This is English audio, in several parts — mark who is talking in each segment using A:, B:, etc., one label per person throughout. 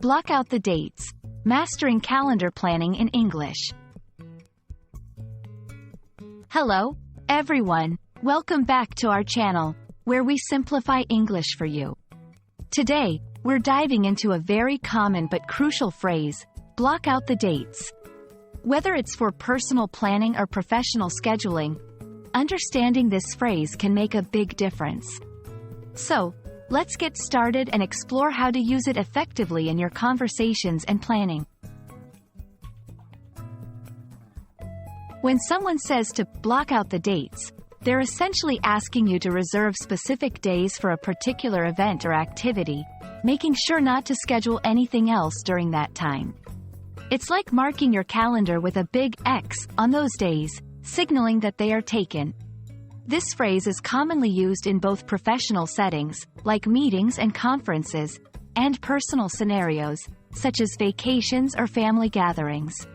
A: Block out the dates. Mastering calendar planning in English. Hello, everyone. Welcome back to our channel, where we simplify English for you. Today, we're diving into a very common but crucial phrase, block out the dates. Whether it's for personal planning or professional scheduling, understanding this phrase can make a big difference. So, let's get started and explore how to use it effectively in your conversations and planning. When someone says to block out the dates, they're essentially asking you to reserve specific days for a particular event or activity, making sure not to schedule anything else during that time. It's like marking your calendar with a big X on those days, signaling that they are taken. This phrase is commonly used in both professional settings, like meetings and conferences, and personal scenarios, such as vacations or family gatherings.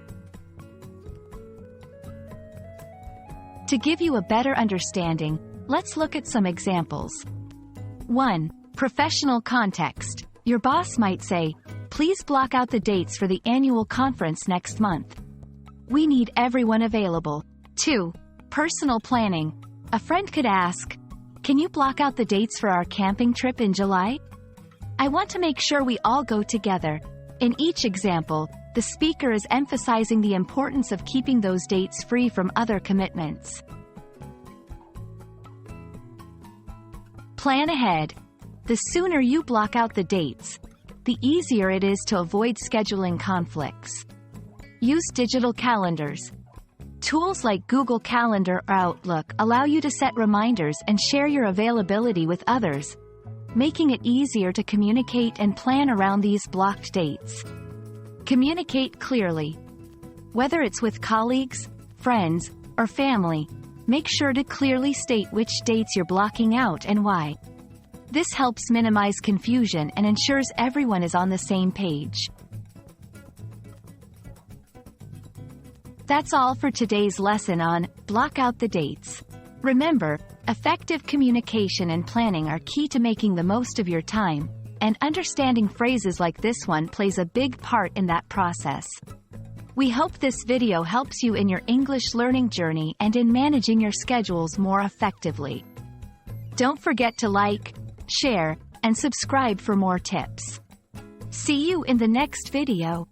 A: To give you a better understanding, let's look at some examples. 1. Professional context. Your boss might say, "Please block out the dates for the annual conference next month. We need everyone available." 2. Personal planning. A friend could ask, "Can you block out the dates for our camping trip in July? I want to make sure we all go together." In each example, the speaker is emphasizing the importance of keeping those dates free from other commitments. Plan ahead. The sooner you block out the dates, the easier it is to avoid scheduling conflicts. Use digital calendars. Tools like Google Calendar or Outlook allow you to set reminders and share your availability with others, making it easier to communicate and plan around these blocked dates. Communicate clearly. Whether it's with colleagues, friends, or family, make sure to clearly state which dates you're blocking out and why. This helps minimize confusion and ensures everyone is on the same page. That's all for today's lesson on block out the dates. Remember, effective communication and planning are key to making the most of your time, and understanding phrases like this one plays a big part in that process. We hope this video helps you in your English learning journey and in managing your schedules more effectively. Don't forget to like, share, and subscribe for more tips. See you in the next video.